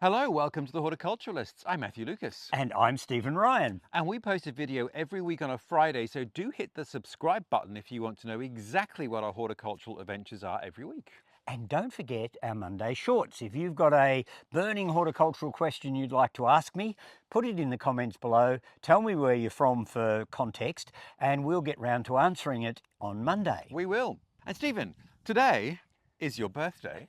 Hello, welcome to the Horticulturalists. I'm Matthew Lucas. And I'm Stephen Ryan. And we post a video every week on a Friday, so do hit the subscribe button if you want to know exactly what our horticultural adventures are every week. And don't forget our Monday shorts. If you've got a burning horticultural question you'd like to ask me, put it in the comments below. Tell me where you're from for context, and we'll get round to answering it on Monday. We will. And Stephen, today is your birthday.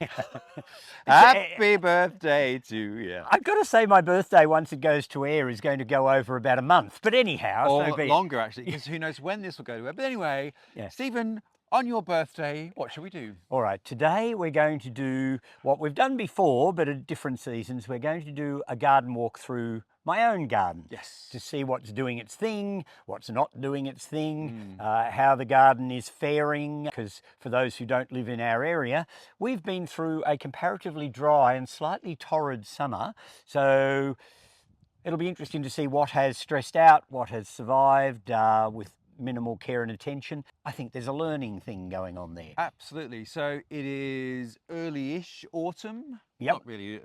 Happy birthday to you. I've got to say my birthday, once it goes to air, is going to go over about a month. But anyhow. Or longer, actually, because who knows when this will go to air. But anyway, yeah. Stephen, on your birthday, what shall we do? All right, today we're going to do what we've done before, but at different seasons. We're going to do a garden walk through my own garden. Yes. To see what's doing its thing, what's not doing its thing, how the garden is faring. Because for those who don't live in our area, we've been through a comparatively dry and slightly torrid summer. So it'll be interesting to see what has stressed out, what has survived with minimal care and attention. I think there's a learning thing going on there. Absolutely. So it is early-ish autumn. Yep. Not really,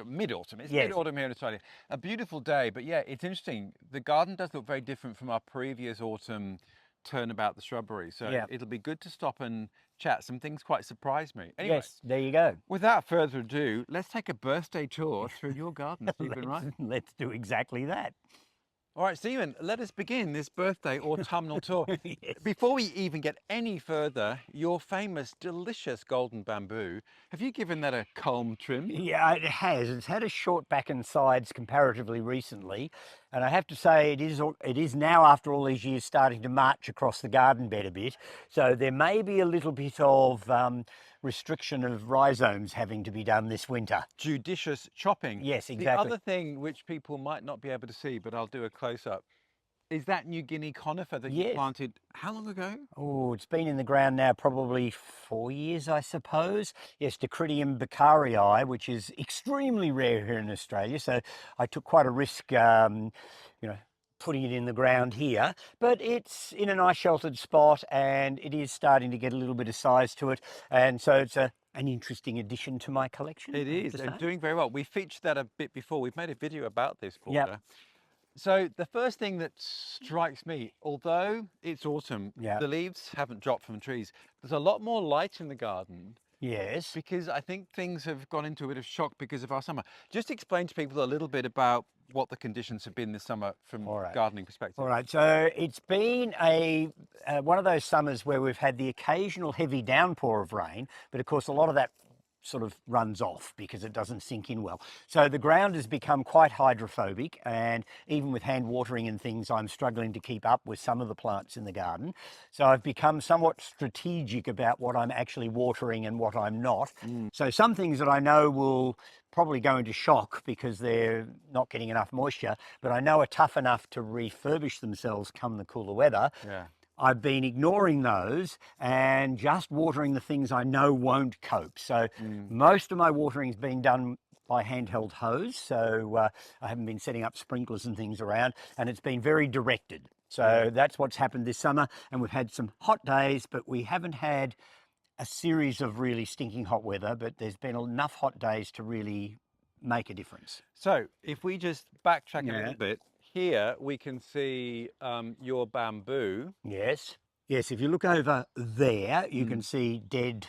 mid-autumn. It's mid-autumn here in Australia. A beautiful day, but yeah, it's interesting. The garden does look very different from our previous autumn turnabout the shrubbery. So it'll be good to stop and chat. Some things quite surprised me. Anyway, yes, there you go. Without further ado, let's take a birthday tour through your garden, Stephen, right? Let's do exactly that. All right, Stephen, let us begin this birthday autumnal tour. Yes. Before we even get any further, your famous, delicious golden bamboo, have you given that a comb trim? Yeah, it has. It's had a short back and sides comparatively recently. And I have to say it is now, after all these years, starting to march across the garden bed a bit. So there may be a little bit of restriction of rhizomes having to be done this winter. Judicious chopping. Yes, exactly. The other thing which people might not be able to see, but I'll do a close-up, is that New Guinea conifer that you planted how long ago? Oh, it's been in the ground now probably 4 years, I suppose. Yes, Dacrydium beccarii, which is extremely rare here in Australia. So I took quite a risk, putting it in the ground here, but it's in a nice sheltered spot and it is starting to get a little bit of size to it. And so it's an interesting addition to my collection. It is, and doing very well. We featured that a bit before. We've made a video about this border. Yep. So the first thing that strikes me, although it's autumn, the leaves haven't dropped from the trees. There's a lot more light in the garden. Yes. Because I think things have gone into a bit of shock because of our summer. Just explain to people a little bit about what the conditions have been this summer from a gardening perspective. All right, so it's been one of those summers where we've had the occasional heavy downpour of rain, but of course a lot of that sort of runs off because it doesn't sink in well. So the ground has become quite hydrophobic, and even with hand watering and things, I'm struggling to keep up with some of the plants in the garden. So I've become somewhat strategic about what I'm actually watering and what I'm not. So some things that I know will probably go into shock because they're not getting enough moisture, but I know are tough enough to refurbish themselves come the cooler weather. I've been ignoring those and just watering the things I know won't cope. So most of my watering's been done by handheld hose. So I haven't been setting up sprinklers and things around, and it's been very directed. So that's what's happened this summer. And we've had some hot days, but we haven't had a series of really stinking hot weather, but there's been enough hot days to really make a difference. So if we just backtrack a little bit, here we can see your bamboo. Yes, if you look over there, you can see dead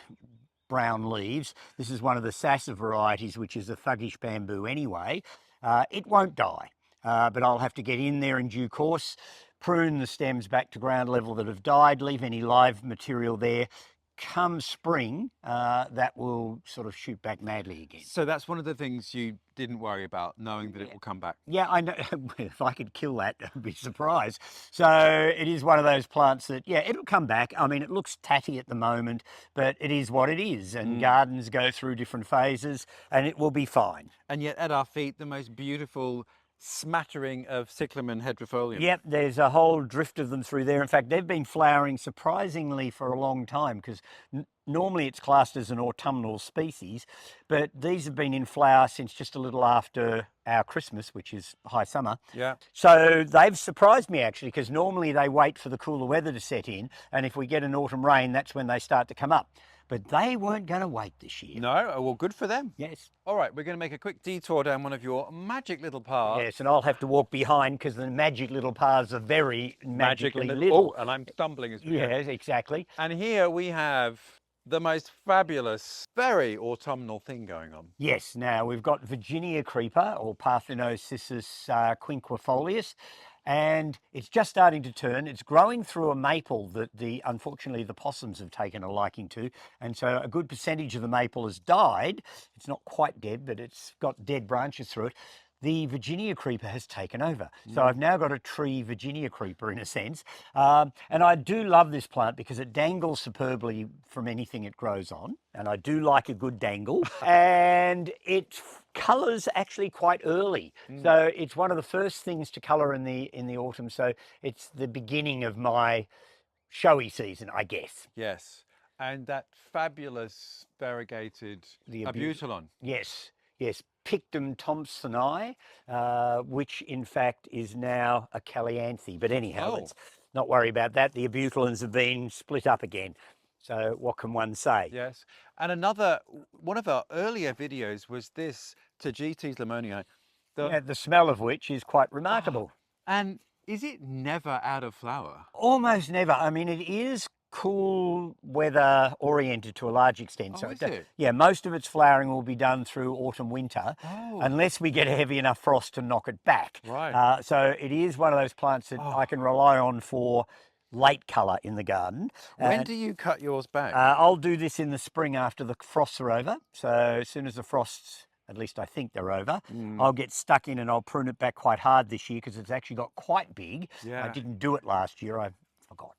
brown leaves. This is one of the Sasa varieties, which is a thuggish bamboo anyway. It won't die, but I'll have to get in there in due course, prune the stems back to ground level that have died, leave any live material there. Come spring, that will sort of shoot back madly again. So that's one of the things you didn't worry about, knowing that it will come back. Yeah, I know. If I could kill that, I'd be surprised. So it is one of those plants that, it'll come back. I mean, it looks tatty at the moment, but it is what it is. And gardens go through different phases, and it will be fine. And yet at our feet, the most beautiful smattering of Cyclamen hederifolium. Yep, there's a whole drift of them through there. In fact, they've been flowering surprisingly for a long time, because normally it's classed as an autumnal species, but these have been in flower since just a little after our Christmas, which is high summer. Yeah. So they've surprised me actually, because normally they wait for the cooler weather to set in, and if we get an autumn rain, that's when they start to come up. but they weren't going to wait this year. No? Oh, well, good for them. Yes. All right, we're going to make a quick detour down one of your magic little paths. Yes, and I'll have to walk behind because the magic little paths are very magically little. Oh, and I'm stumbling as we go. Yes, exactly. And here we have the most fabulous, very autumnal thing going on. Yes, now we've got Virginia creeper, or Parthenocissus quinquefolius, and it's just starting to turn. It's growing through a maple that unfortunately the possums have taken a liking to, and so a good percentage of the maple has died. It's not quite dead, but it's got dead branches through it. The Virginia creeper has taken over. So I've now got a tree Virginia creeper in a sense. And I do love this plant because it dangles superbly from anything it grows on. And I do like a good dangle. And it colours actually quite early. So it's one of the first things to colour in the autumn. So it's the beginning of my showy season, I guess. Yes. And that fabulous variegated Abutilon. Yes. Yes, pictum Thompsonii, which in fact is now a Helianthus. But anyhow, let's not worry about that. The Abutilons have been split up again. So what can one say? Yes. And one of our earlier videos was this Tagetes lemmonii. The smell of which is quite remarkable. And is it never out of flower? Almost never. I mean, it is cool weather oriented to a large extent. Oh, is it? Yeah, most of its flowering will be done through autumn winter, unless we get a heavy enough frost to knock it back. Right. So it is one of those plants that I can rely on for late colour in the garden. When do you cut yours back? I'll do this in the spring after the frosts are over. So as soon as the frosts, at least I think they're over, I'll get stuck in and I'll prune it back quite hard this year because it's actually got quite big. Yeah. I didn't do it last year. I forgot.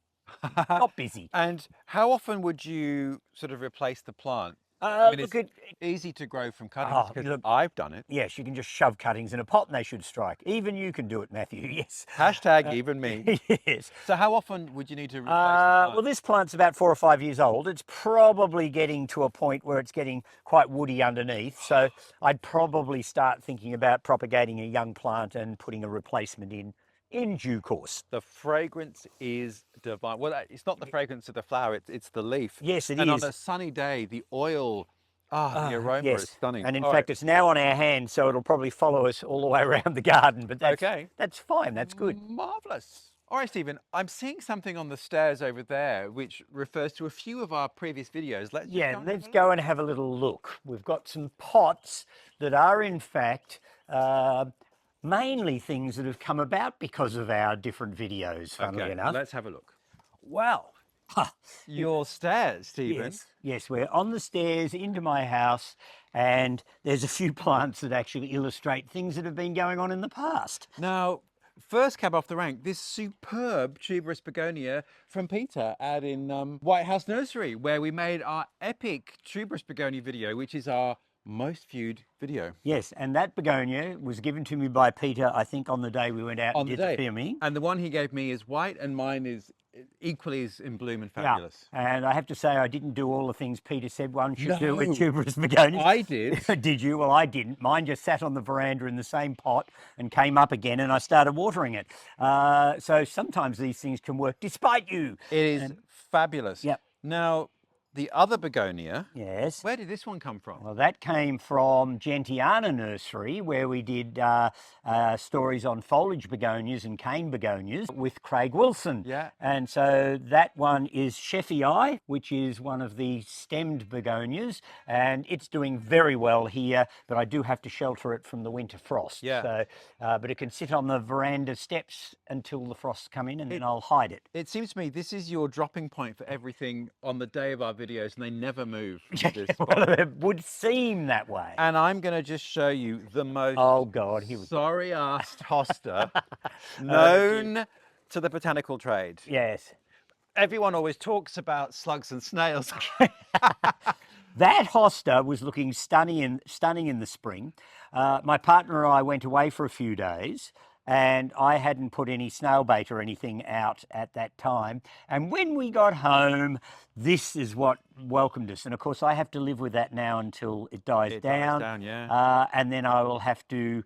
Not busy. And how often would you sort of replace the plant? Look, it's easy to grow from cuttings because I've done it. Yes, you can just shove cuttings in a pot and they should strike. Even you can do it, Matthew, yes. Hashtag even me. Yes. So how often would you need to replace the plant? Well, this plant's about 4 or 5 years old. It's probably getting to a point where it's getting quite woody underneath. So I'd probably start thinking about propagating a young plant and putting a replacement in due course. The fragrance is divine. Well, it's not the fragrance of the flower, it's the leaf. Yes, it is. And on a sunny day, the oil, the aroma is stunning. And in fact, it's now on our hands, so it'll probably follow us all the way around the garden. But that's fine, that's good. Marvellous. All right, Stephen, I'm seeing something on the stairs over there, which refers to a few of our previous videos. Let's go and have a little look. We've got some pots that are in fact mainly things that have come about because of our different videos, funnily enough. Let's have a look. Well, your stairs, Stephen. Yes, we're on the stairs into my house, and there's a few plants that actually illustrate things that have been going on in the past. Now, first cab off the rank, this superb tuberous begonia from Peter out in White House Nursery, where we made our epic tuberous begonia video, which is our most viewed video. Yes, and that begonia was given to me by Peter, I think, on the day we went out and did the filming. And the one he gave me is white, and mine is equally as in bloom and fabulous. Yeah. And I have to say, I didn't do all the things Peter said one should do with tuberous begonias. I did. Did you? Well, I didn't. Mine just sat on the veranda in the same pot and came up again, and I started watering it. So sometimes these things can work despite you. It is fabulous. Yep. Now, the other begonia, yes. Where did this one come from? Well, that came from Gentiana Nursery, where we did stories on foliage begonias and cane begonias with Craig Wilson. Yeah. And so that one is Scharffii, which is one of the stemmed begonias, and it's doing very well here, but I do have to shelter it from the winter frost. Yeah. So, but it can sit on the veranda steps until the frosts come in, and then I'll hide it. It seems to me this is your dropping point for everything on the day of our videos, and they never move. Well, it would seem that way. And I'm going to just show you the most sorry-assed hosta known to the botanical trade. Yes. Everyone always talks about slugs and snails. That hosta was looking stunning in the spring. My partner and I went away for a few days, and I hadn't put any snail bait or anything out at that time. And when we got home, this is what welcomed us. And of course, I have to live with that now until it dies down. Yeah. And then I will have to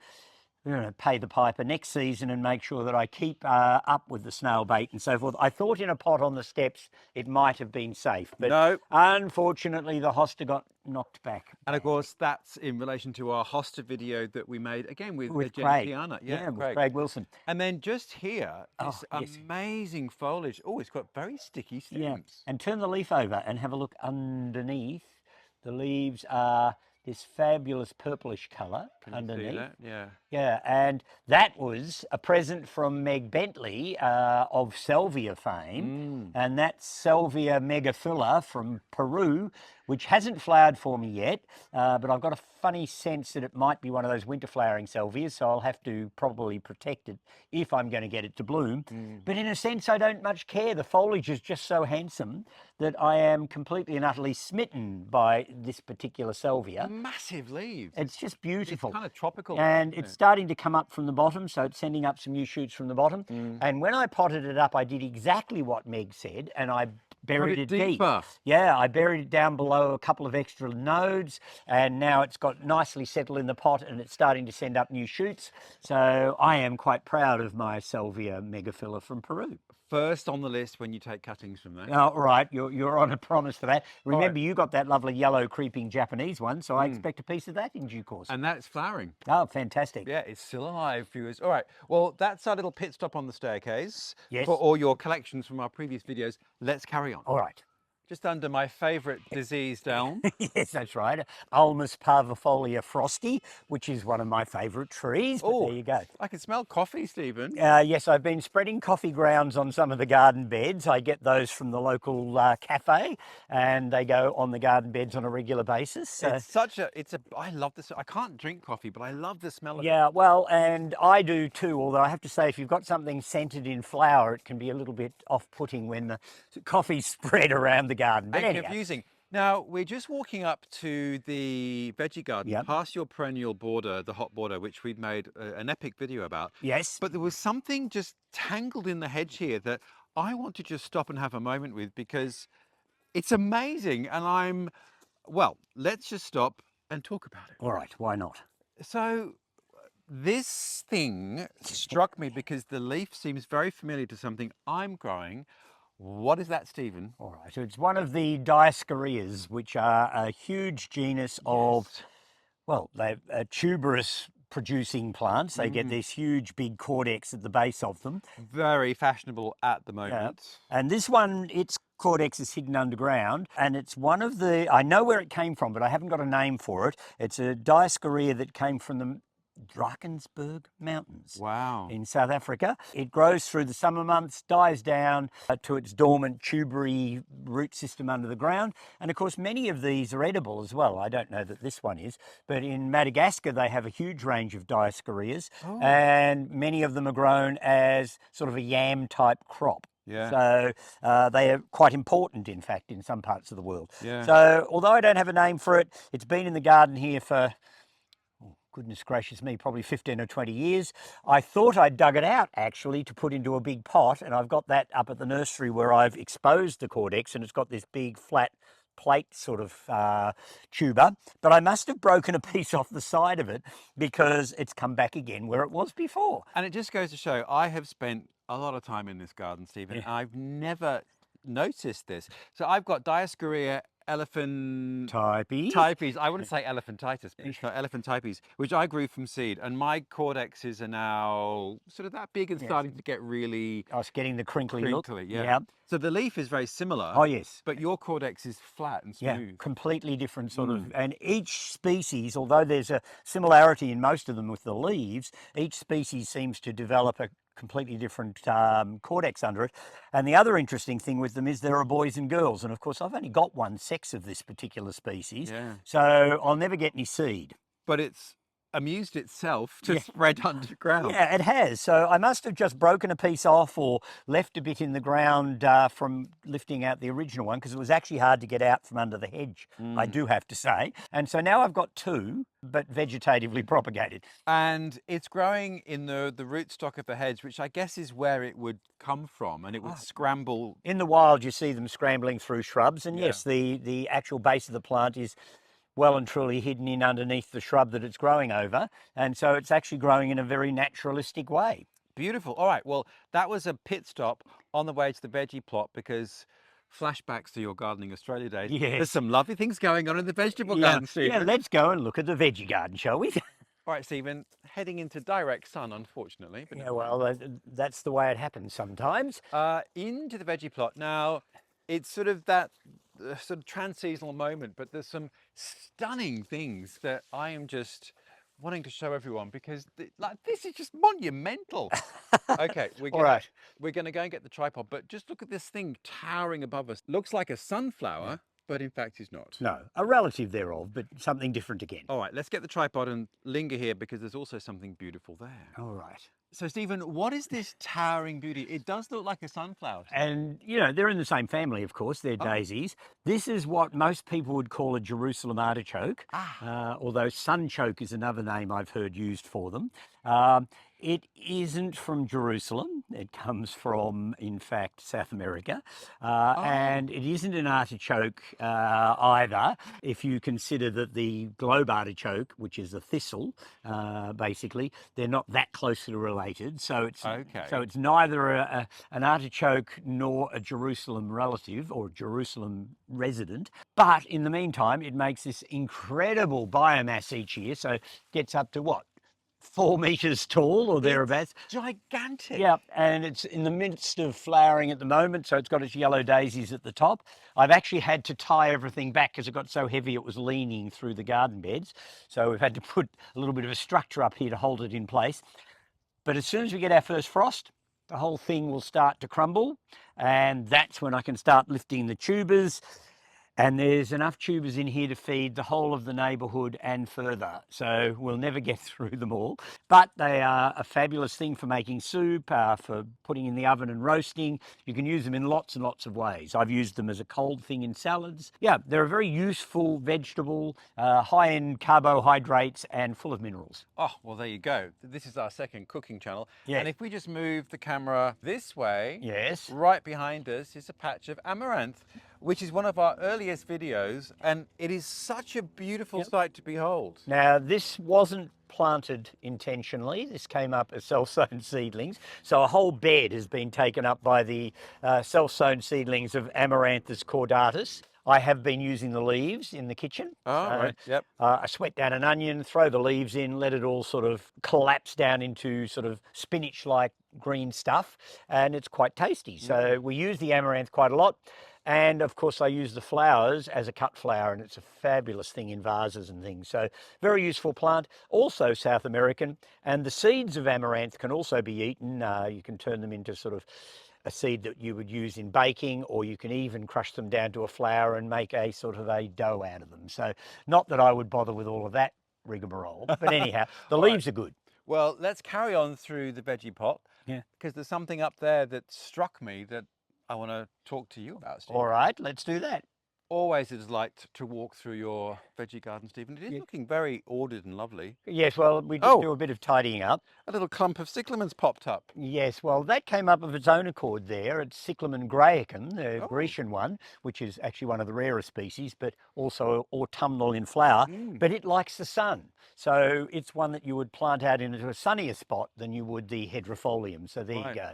pay the piper next season and make sure that I keep up with the snail bait and so forth. I thought in a pot on the steps it might have been safe, but no. Unfortunately the hosta got knocked back. And of course, that's in relation to our hosta video that we made again with Craig. Yeah, with Craig Wilson. And then just here, this amazing foliage. Oh, it's got very sticky stems. Yeah, and turn the leaf over and have a look underneath. The leaves are this fabulous purplish colour underneath. See that? Yeah. Yeah, and that was a present from Meg Bentley of Salvia fame, and that's Salvia megaphylla from Peru, which hasn't flowered for me yet, but I've got a funny sense that it might be one of those winter flowering salvias, so I'll have to probably protect it if I'm going to get it to bloom. But in a sense, I don't much care. The foliage is just so handsome that I am completely and utterly smitten by this particular salvia. Massive leaves. It's just beautiful. It's kind of tropical. And it's starting to come up from the bottom, so it's sending up some new shoots from the bottom. And when I potted it up, I did exactly what Meg said, and I buried it deep. Yeah, I buried it down below a couple of extra nodes, and now it's got nicely settled in the pot and it's starting to send up new shoots. So I am quite proud of my Salvia megaphylla from Peru. First on the list when you take cuttings from that. Oh, right, you're on a promise for that. Remember, you got that lovely yellow creeping Japanese one, so I expect a piece of that in due course. And that's flowering. Oh, fantastic. Yeah, it's still alive, viewers. All right, well, that's our little pit stop on the staircase. Yes. For all your collections from our previous videos. Let's carry on. All right. Just under my favourite diseased elm. Yes, that's right. Ulmus Parvifolia Frosty, which is one of my favourite trees. But there you go. I can smell coffee, Stephen. Yes, I've been spreading coffee grounds on some of the garden beds. I get those from the local cafe, and they go on the garden beds on a regular basis. I love this. I can't drink coffee, but I love the smell of it. Yeah, well, and I do too, although I have to say, if you've got something scented in flower, it can be a little bit off-putting when the coffee's spread around the garden. But and confusing. Now, we're just walking up to the veggie garden, past your perennial border, the hot border, which we'd made an epic video about. Yes. But there was something just tangled in the hedge here that I want to just stop and have a moment with, because it's amazing. And let's just stop and talk about it. All right, why not? So this thing struck me because the leaf seems very familiar to something I'm growing. What is that, Stephen? All right, so it's one of the Dioscoreas, which are a huge genus of, well, they're tuberous producing plants. They get this huge big cortex at the base of them. Very fashionable at the moment. Yeah. And this one, its cortex is hidden underground, and it's one of the, I know where it came from, but I haven't got a name for it. It's a Dioscorea that came from the Drakensberg Mountains. Wow. In South Africa. It grows through the summer months, dies down to its dormant tubery root system under the ground. And of course, many of these are edible as well. I don't know that this one is, but in Madagascar, they have a huge range of Dioscoreas, and many of them are grown as sort of a yam type crop. Yeah. So they are quite important, in fact, in some parts of the world. Yeah. So although I don't have a name for it, it's been in the garden here for, goodness gracious me, probably 15 or 20 years. I thought I'd dug it out actually to put into a big pot, and I've got that up at the nursery where I've exposed the cortex, and it's got this big flat plate sort of tuber, but I must have broken a piece off the side of it because it's come back again where it was before. And it just goes to show, I have spent a lot of time in this garden, Stephen. I've never noticed this. So I've got Dioscorea elephantypes. I wouldn't say elephantitis, but it's not elephantypes, which I grew from seed, and my cordexes are now sort of that big and starting to get really... I was getting the crinkly look. Yeah. So the leaf is very similar. Oh, yes. But your cordex is flat and smooth. Yeah, completely different sort of... And each species, although there's a similarity in most of them with the leaves, each species seems to develop a completely different cortex under it. And the other interesting thing with them is there are boys and girls. And of course, I've only got one sex of this particular species. So I'll never get any seed. But it's amused itself to spread underground. Yeah, it has. So I must have just broken a piece off or left a bit in the ground from lifting out the original one, because it was actually hard to get out from under the hedge, I do have to say. And so now I've got two, but vegetatively propagated. And it's growing in the rootstock of the hedge, which I guess is where it would come from, and it would scramble. In the wild, you see them scrambling through shrubs, and yes, the actual base of the plant is well and truly hidden in underneath the shrub that it's growing over. And so it's actually growing in a very naturalistic way. Beautiful. All right, well, that was a pit stop on the way to the veggie plot because flashbacks to your Gardening Australia days. Yes. There's some lovely things going on in the vegetable garden, Stephen. Yeah, let's go and look at the veggie garden, shall we? All right, Stephen, heading into direct sun, unfortunately. But yeah, well, that's the way it happens sometimes. Into the veggie plot. Now, it's sort of that sort of trans-seasonal moment, but there's some stunning things that I am just wanting to show everyone because like this is just monumental. Okay, we're going to go and get the tripod, but just look at this thing towering above us. Looks like a sunflower. But in fact, it's not. No, a relative thereof, but something different again. All right, let's get the tripod and linger here because there's also something beautiful there. All right. So, Stephen, what is this towering beauty? It does look like a sunflower. And, you know, they're in the same family, of course. They're daisies. This is what most people would call a Jerusalem artichoke, although sunchoke is another name I've heard used for them. It isn't from Jerusalem. It comes from, in fact, South America. And it isn't an artichoke either, if you consider that the globe artichoke, which is a thistle, basically, they're not that closely related. So it's neither an artichoke nor a Jerusalem relative or Jerusalem resident. But in the meantime, it makes this incredible biomass each year. So it gets up to what? 4 meters tall or thereabouts. It's gigantic. Yeah, and it's in the midst of flowering at the moment, so it's got its yellow daisies at the top. I've actually had to tie everything back because it got so heavy it was leaning through the garden beds. So we've had to put a little bit of a structure up here to hold it in place. But as soon as we get our first frost, the whole thing will start to crumble, and that's when I can start lifting the tubers. And there's enough tubers in here to feed the whole of the neighbourhood and further. So we'll never get through them all. But they are a fabulous thing for making soup, for putting in the oven and roasting. You can use them in lots and lots of ways. I've used them as a cold thing in salads. Yeah, they're a very useful vegetable, high in carbohydrates and full of minerals. Oh, well, there you go. This is our second cooking channel. Yeah. And if we just move the camera this way, yes, right behind us is a patch of amaranth, which is one of our earliest videos, and it is such a beautiful sight to behold. Now, this wasn't planted intentionally. This came up as self-sown seedlings. So a whole bed has been taken up by the self-sown seedlings of Amaranthus caudatus. I have been using the leaves in the kitchen. Right, yep. I sweat down an onion, throw the leaves in, let it all sort of collapse down into sort of spinach-like green stuff, and it's quite tasty. So we use the amaranth quite a lot. And of course I use the flowers as a cut flower, and it's a fabulous thing in vases and things. So very useful plant, also South American. And the seeds of amaranth can also be eaten. You can turn them into sort of a seed that you would use in baking, or you can even crush them down to a flour and make a sort of a dough out of them. So not that I would bother with all of that rigmarole, but anyhow, the leaves are good. Well, let's carry on through the veggie pot, because there's something up there that struck me that I want to talk to you about, Stephen. All right, let's do that. Always a delight to walk through your veggie garden, Stephen. It is looking very ordered and lovely. Yes, well, we did do a bit of tidying up. A little clump of cyclamen's popped up. Yes, well, that came up of its own accord there. It's Cyclamen graecum, the Grecian one, which is actually one of the rarer species, but also autumnal in flower. But it likes the sun. So it's one that you would plant out into a sunnier spot than you would the hederifolium. So there you go.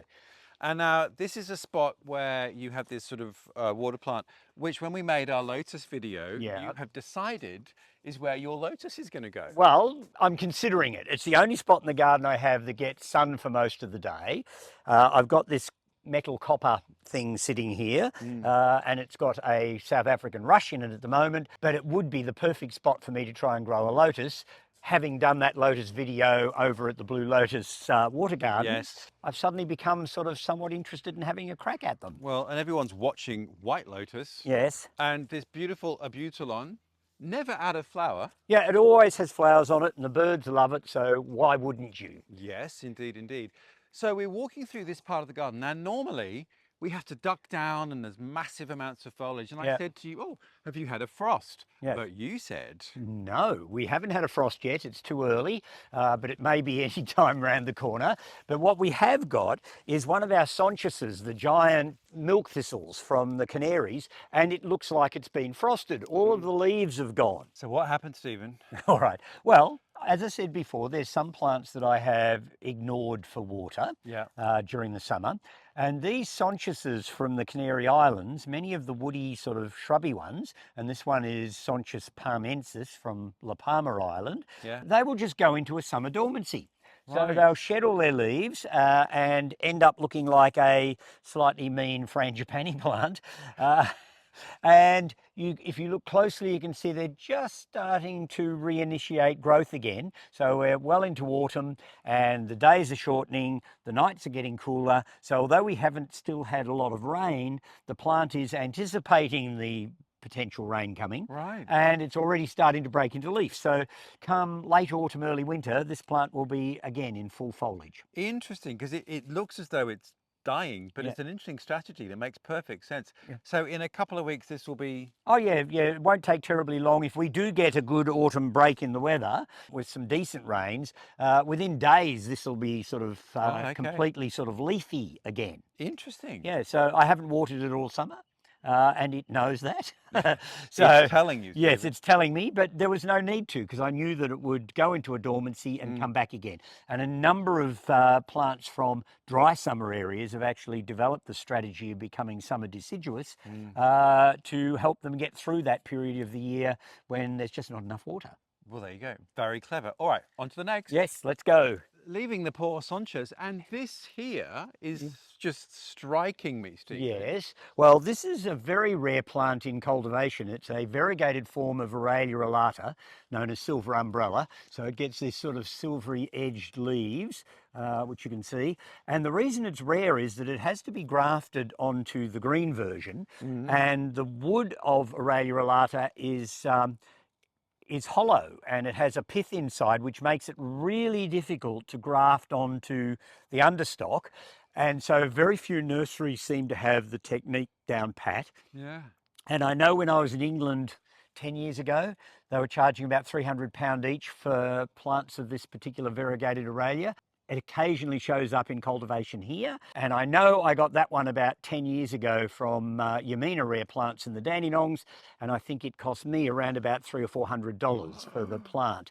And now this is a spot where you have this sort of water plant, which when we made our lotus video, you have decided is where your lotus is going to go. Well, I'm considering it. It's the only spot in the garden I have that gets sun for most of the day. I've got this metal copper thing sitting here, and it's got a South African rush in it at the moment, but it would be the perfect spot for me to try and grow a lotus. Having done that lotus video over at the Blue Lotus water garden, I've suddenly become sort of somewhat interested in having a crack at them. Well, and everyone's watching white lotus. Yes. And this beautiful Abutilon, never out of flower. Yeah, it always has flowers on it, and the birds love it, so why wouldn't you? Yes, indeed, indeed. So we're walking through this part of the garden. Now, normally we have to duck down and there's massive amounts of foliage. And I Yeah. said to you, oh, have you had a frost? Yeah. But you said... No, we haven't had a frost yet. It's too early, but it may be any time around the corner. But what we have got is one of our Sonchuses, the giant milk thistles from the Canaries, and it looks like it's been frosted. All of the leaves have gone. So what happened, Stephen? All right. Well, as I said before, there's some plants that I have ignored for water during the summer. And these Sonchuses from the Canary Islands, many of the woody sort of shrubby ones, and this one is Sonchus palmensis from La Palma Island, they will just go into a summer dormancy. So they'll shed all their leaves and end up looking like a slightly mean frangipani plant. And if you look closely, you can see they're just starting to reinitiate growth again. So we're well into autumn and the days are shortening, the nights are getting cooler. So although we haven't still had a lot of rain, the plant is anticipating the potential rain coming, and it's already starting to break into leaf. So come late autumn, early winter, this plant will be again in full foliage. Interesting, because it looks as though it's dying, but it's an interesting strategy that makes perfect sense. So in a couple of weeks this will be... Oh yeah, it won't take terribly long. If we do get a good autumn break in the weather with some decent rains, within days this will be sort of completely sort of leafy again. Interesting. Yeah, so I haven't watered it all summer. And it knows that. So it's telling you. Yes, it's telling me, but there was no need to, because I knew that it would go into a dormancy and come back again. And a number of plants from dry summer areas have actually developed the strategy of becoming summer deciduous to help them get through that period of the year when there's just not enough water. Well, there you go. Very clever. All right, on to the next. Yes, let's go. Leaving the poor Sonchus, and this here is just striking me, Steve. Yes, well, this is a very rare plant in cultivation. It's a variegated form of Aurelia elata, known as silver umbrella. So it gets this sort of silvery edged leaves, which you can see. And the reason it's rare is that it has to be grafted onto the green version, and the wood of Aurelia elata is hollow and it has a pith inside, which makes it really difficult to graft onto the understock. And so very few nurseries seem to have the technique down pat. Yeah. And I know when I was in England 10 years ago, they were charging about £300 each for plants of this particular variegated Aurelia. It occasionally shows up in cultivation here. And I know I got that one about 10 years ago from Yamina Rare Plants in the Dandenongs. And I think it cost me around about $300 or $400 for the plant.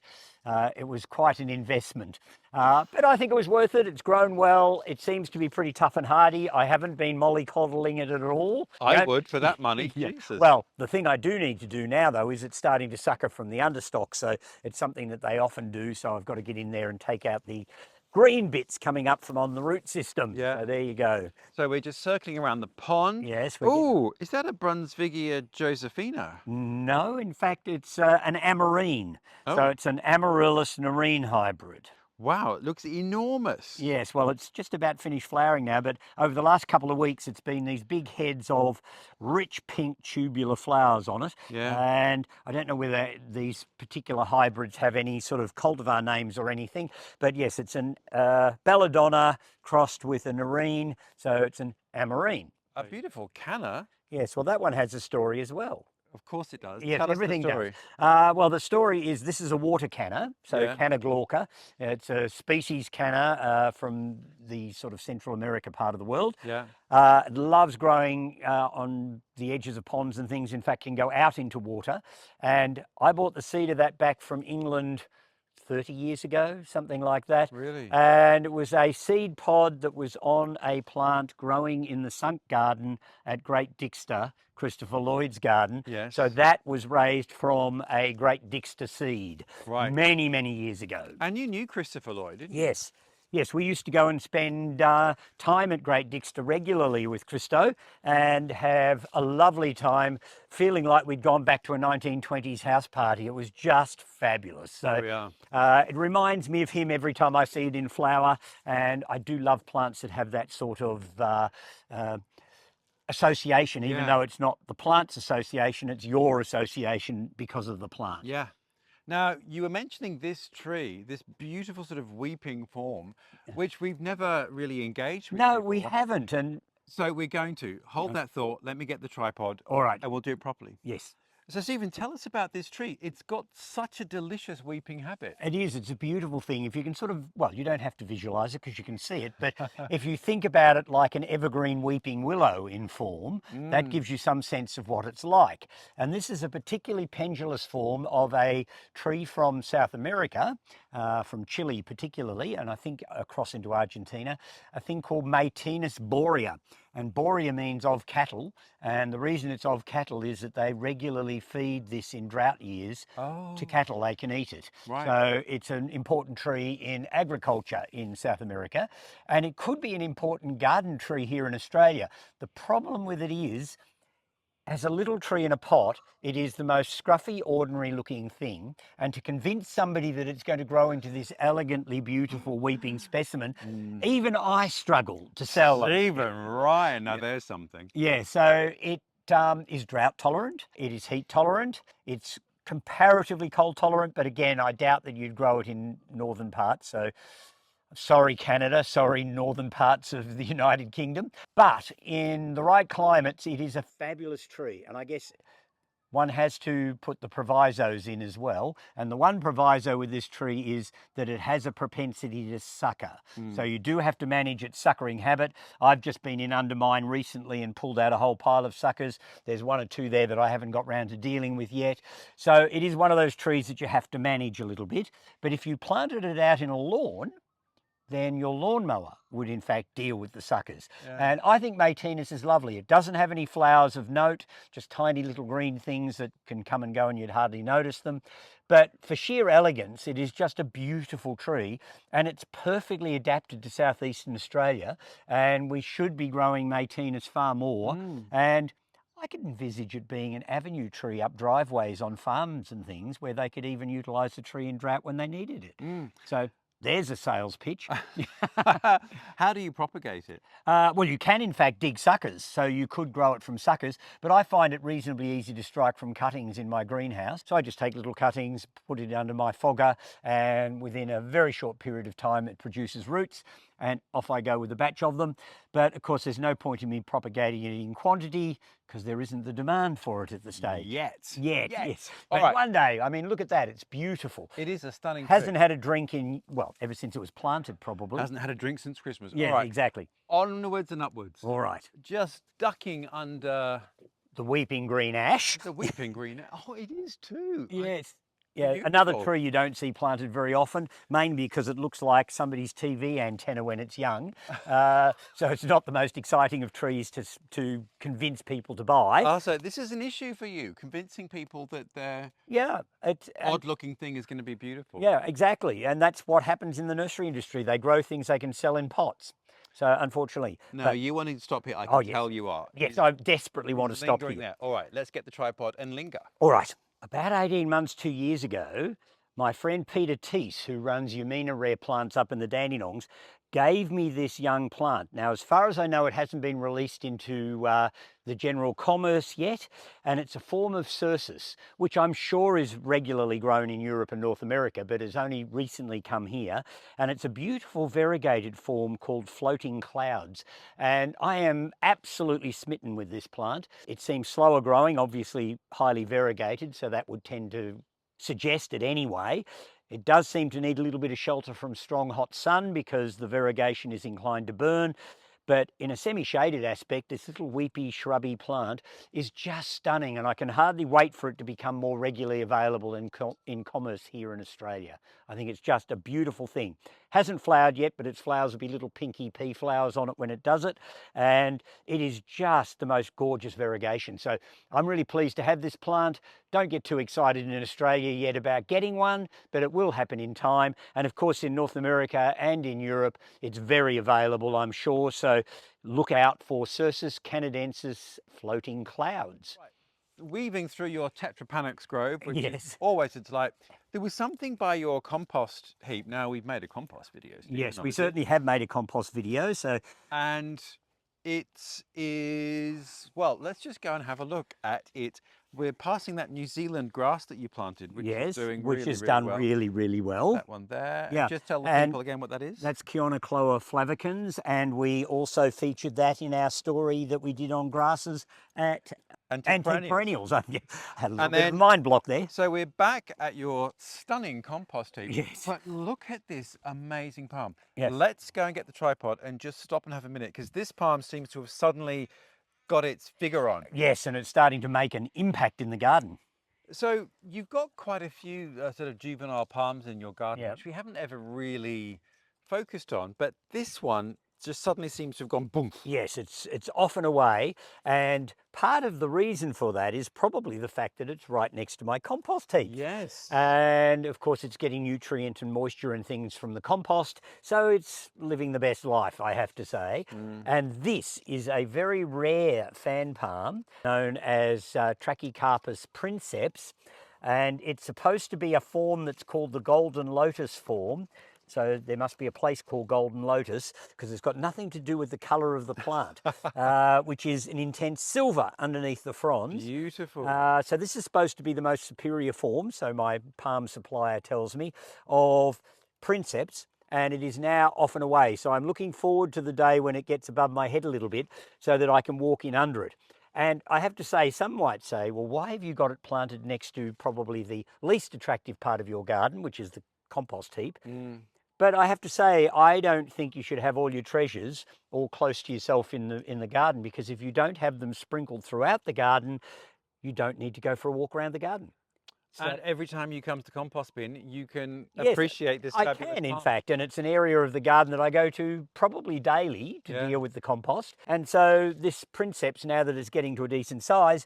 It was quite an investment, but I think it was worth it. It's grown well. It seems to be pretty tough and hardy. I haven't been mollycoddling it at all. I would for that money. Jesus. Well, the thing I do need to do now, though, is it's starting to sucker from the understock. So it's something that they often do. So I've got to get in there and take out the green bits coming up from on the root system. So there you go. So we're just circling around the pond. Yes. Oh, is that a Brunsvigia josephina? No, in fact, it's an amarine. So it's an Amaryllis nerine hybrid. Wow, it looks enormous. Yes, well, it's just about finished flowering now, but over the last couple of weeks, it's been these big heads of rich pink tubular flowers on it. And I don't know whether these particular hybrids have any sort of cultivar names or anything, but yes, it's an belladonna crossed with a nerine, so it's an amarine. A beautiful canna. Yes, well, that one has a story as well. Of course it does. Yes, Tell everything us the story. does. Well, the story is this is a water canna, so Canna glauca. It's a species canna from the sort of Central America part of the world. It loves growing on the edges of ponds and things. In fact, can go out into water. And I bought the seed of that back from England 30 years ago, something like that. Really? And it was a seed pod that was on a plant growing in the sunk garden at Great Dixter, Christopher Lloyd's garden. So that was raised from a Great Dixter seed many, many years ago. And you knew Christopher Lloyd, didn't you? Yes. Yes, we used to go and spend time at Great Dixter regularly with Christo and have a lovely time feeling like we'd gone back to a 1920s house party. It was just fabulous. So it reminds me of him every time I see it in flower, and I do love plants that have that sort of association, even though it's not the plant's association, it's your association because of the plant. Now, you were mentioning this tree, this beautiful sort of weeping form, which we've never really engaged with No, before. we haven't. And So we're going to hold that thought. Let me get the tripod. All right. And we'll do it properly. Yes. So Stephen, tell us about this tree. It's got such a delicious weeping habit. It is. It's a beautiful thing. If you can sort of, well, you don't have to visualize it because you can see it, but if you think about it like an evergreen weeping willow in form, that gives you some sense of what it's like. And this is a particularly pendulous form of a tree from South America, from Chile particularly, and I think across into Argentina, a thing called Maytenus boaria. And boaria means of cattle, and the reason it's of cattle is that they regularly feed this in drought years to cattle. They can eat it. Right. So it's an important tree in agriculture in South America, and it could be an important garden tree here in Australia. The problem with it is, as a little tree in a pot, it is the most scruffy, ordinary looking thing. And to convince somebody that it's going to grow into this elegantly beautiful weeping specimen, even I struggle to sell it. Stephen, right. Now there's something. Yeah, so it is drought tolerant, it is heat tolerant, it's comparatively cold tolerant, but again, I doubt that you'd grow it in northern parts. So sorry, Canada, sorry, northern parts of the United Kingdom. But in the right climates, it is a fabulous tree. And I guess one has to put the provisos in as well. And the one proviso with this tree is that it has a propensity to sucker. So you do have to manage its suckering habit. I've just been in undermine recently and pulled out a whole pile of suckers. There's one or two there that I haven't got round to dealing with yet. So it is one of those trees that you have to manage a little bit. But if you planted it out in a lawn, then your lawnmower would in fact deal with the suckers. And I think Maytenus is lovely. It doesn't have any flowers of note, just tiny little green things that can come and go and you'd hardly notice them. But for sheer elegance, it is just a beautiful tree, and it's perfectly adapted to southeastern Australia, and we should be growing Maytenus far more. And I could envisage it being an avenue tree up driveways on farms and things where they could even utilise the tree in drought when they needed it. So there's a sales pitch. How do you propagate it? Well, you can in fact dig suckers, so you could grow it from suckers, but I find it reasonably easy to strike from cuttings in my greenhouse. So I just take little cuttings, put it under my fogger, and within a very short period of time it produces roots, and off I go with a batch of them. But of course there's no point in me propagating it in quantity because there isn't the demand for it at the stage. Yet. Yes. But one day, I mean, look at that, it's beautiful. It is a stunning Hasn't tree. had a drink in, well, ever since it was planted probably. Hasn't had a drink since Christmas. Yeah, All right. exactly. Onwards and upwards. All right. Just ducking under the weeping green ash. the weeping green. Oh, it is too. Yes. Yeah, Beautiful. another tree you don't see planted very often, mainly because it looks like somebody's TV antenna when it's young. So it's not the most exciting of trees to convince people to buy. Oh, so this is an issue for you, convincing people that their odd-looking thing is going to be beautiful. Yeah, exactly. And that's what happens in the nursery industry. They grow things they can sell in pots. So unfortunately. No, you want to stop here. I can tell you are. Yes, I desperately want to stop here. There. All right, let's get the tripod and linger. All right. About 18 months, 2 years ago, my friend Peter Teese, who runs Yamina Rare Plants up in the Dandenongs, gave me this young plant. Now, as far as I know, it hasn't been released into the general commerce yet, and it's a form of Sonchus, which I'm sure is regularly grown in Europe and North America, but has only recently come here. And it's a beautiful variegated form called floating clouds. And I am absolutely smitten with this plant. It seems slower growing, obviously highly variegated, so that would tend to suggest it anyway. It does seem to need a little bit of shelter from strong hot sun because the variegation is inclined to burn. But in a semi-shaded aspect, this little weepy, shrubby plant is just stunning, and I can hardly wait for it to become more regularly available in commerce here in Australia. I think it's just a beautiful thing. Hasn't flowered yet, but its flowers will be little pinky pea flowers on it when it does it, and it is just the most gorgeous variegation. So I'm really pleased to have this plant. Don't get too excited in Australia yet about getting one, but it will happen in time. And of course in North America and in Europe, it's very available, I'm sure. So look out for Sonchus canadensis floating clouds. Right. Weaving through your Tetrapanax grove, which Yes. is always a delight. There was something by your compost heap. Now, we've made a compost video. Stephen, Yes, we certainly have made a compost video. And it is, well, let's just go and have a look at it. we're passing that New Zealand grass that you planted, which is doing which really, has really done well. really well. That one there. Yeah. And just tell the people again what that is. That's Chionocloa flavicans, and we also featured that in our story that we did on grasses at antique perennials. I had a little bit of a mind block there. So we're back at your stunning compost heap. Yes. But look at this amazing palm. Yes. Let's go and get the tripod and just stop and have a minute, because this palm seems to have suddenly got its figure on. Yes, and it's starting to make an impact in the garden. So you've got quite a few sort of juvenile palms in your garden, which we haven't ever really focused on, but this one just suddenly seems to have gone boom. Yes, it's off and away, and part of the reason for that is probably the fact that it's right next to my compost heap. Yes. And of course it's getting nutrient and moisture and things from the compost, so it's living the best life, I have to say. And this is a very rare fan palm known as Trachycarpus princeps, and it's supposed to be a form that's called the golden lotus form. So there must be a place called Golden Lotus, because it's got nothing to do with the colour of the plant, which is an intense silver underneath the fronds. Beautiful. So this is supposed to be the most superior form, so my palm supplier tells me, of princeps, and it is now off and away. So I'm looking forward to the day when it gets above my head a little bit so that I can walk in under it. And I have to say, some might say, well, why have you got it planted next to probably the least attractive part of your garden, which is the compost heap? But I have to say, I don't think you should have all your treasures all close to yourself in the garden, because if you don't have them sprinkled throughout the garden, you don't need to go for a walk around the garden. So, and every time you come to the compost bin, you can appreciate this fabulous I can, palm. in fact, and it's an area of the garden that I go to probably daily to deal with the compost. And so this princeps, now that it's getting to a decent size,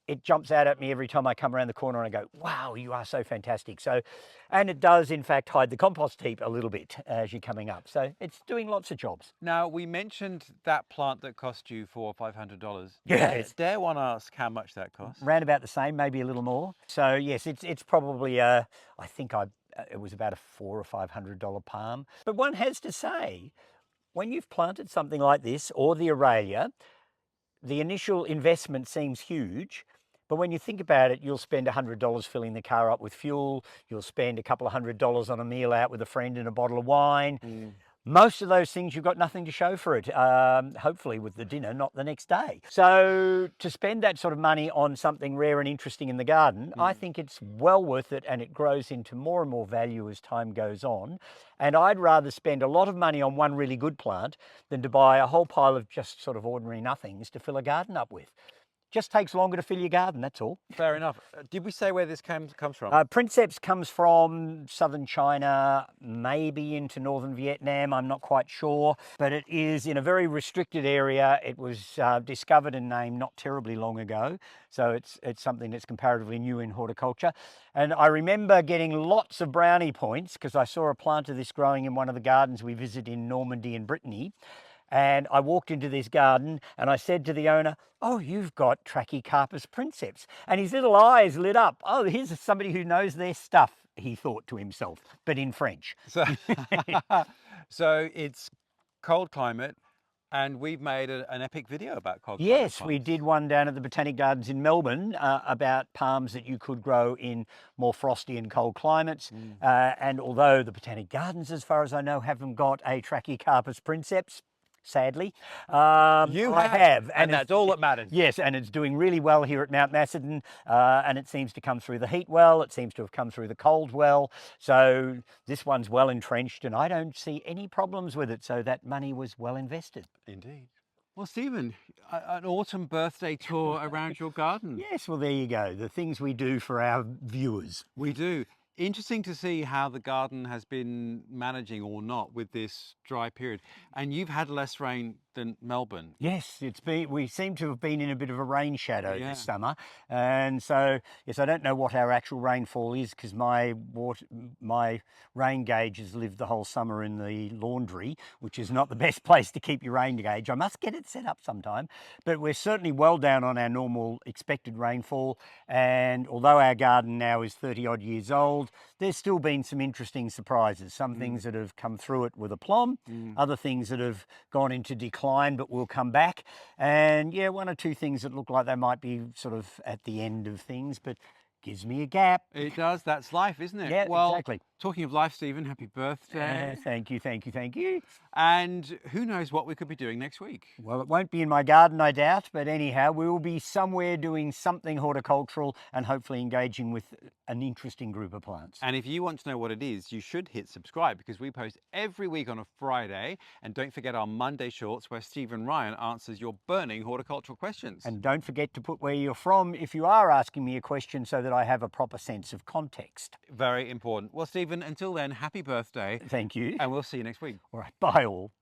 it jumps out at me every time I come around the corner and I go, wow, you are so fantastic. So, and it does in fact hide the compost heap a little bit as you're coming up. So it's doing lots of jobs. Now, we mentioned that plant that cost you $400 or $500. Yes. Dare one ask how much that cost? Round about the same, maybe a little more. So yes, it's probably, I think it was about a $400 or $500 palm. But one has to say, when you've planted something like this or the Aurelia, the initial investment seems huge, but when you think about it, you'll spend $100 filling the car up with fuel. You'll spend a couple of $100 on a meal out with a friend and a bottle of wine. Most of those things, you've got nothing to show for it, hopefully with the dinner, not the next day. So to spend that sort of money on something rare and interesting in the garden, I think it's well worth it, and it grows into more and more value as time goes on. And I'd rather spend a lot of money on one really good plant than to buy a whole pile of just sort of ordinary nothings to fill a garden up with. Just takes longer to fill your garden, that's all. Fair enough. Did we say where this comes from? Princeps comes from southern China, maybe into northern Vietnam, I'm not quite sure, but it is in a very restricted area. It was discovered and named not terribly long ago, so it's something that's comparatively new in horticulture. And I remember getting lots of brownie points because I saw a plant of this growing in one of the gardens we visit in Normandy and Brittany. And I walked into this garden and I said to the owner, oh, you've got Trachycarpus princeps. And his little eyes lit up. Oh, here's somebody who knows their stuff, he thought to himself, but in French. So it's cold climate, and we've made an epic video about cold climate Yes, palms. we did one down at the Botanic Gardens in Melbourne about palms that you could grow in more frosty and cold climates. And although the Botanic Gardens, as far as I know, haven't got a Trachycarpus princeps, sadly. I have. And that's all that matters. Yes, and it's doing really well here at Mount Macedon, and it seems to come through the heat well. It seems to have come through the cold well. So this one's well entrenched, and I don't see any problems with it. So that money was well invested. Indeed. Well, Stephen, an autumn birthday tour around your garden. Yes, well, there you go. The things we do for our viewers. We do. Interesting to see how the garden has been managing or not with this dry period. And you've had less rain than Melbourne. Yes, we seem to have been in a bit of a rain shadow this summer. And so, yes, I don't know what our actual rainfall is because my rain gauge has lived the whole summer in the laundry, which is not the best place to keep your rain gauge. I must get it set up sometime. But we're certainly well down on our normal expected rainfall. And although our garden now is 30 odd years old, there's still been some interesting surprises. Some things that have come through it with aplomb, other things that have gone into decline decline, but we'll come back. And yeah, one or two things that look like they might be sort of at the end of things, but gives me a gap. It does. That's life, isn't it? Yeah, well, exactly. Talking of life, Stephen, happy birthday. Thank you, thank you, thank you. And who knows what we could be doing next week? Well, it won't be in my garden, I doubt, but anyhow, we will be somewhere doing something horticultural and hopefully engaging with an interesting group of plants. And if you want to know what it is, you should hit subscribe, because we post every week on a Friday. And don't forget our Monday shorts where Stephen Ryan answers your burning horticultural questions. And don't forget to put where you're from if you are asking me a question, so that I have a proper sense of context. Very important. Well, Stephen, until then, happy birthday. Thank you. And we'll see you next week. All right, bye all.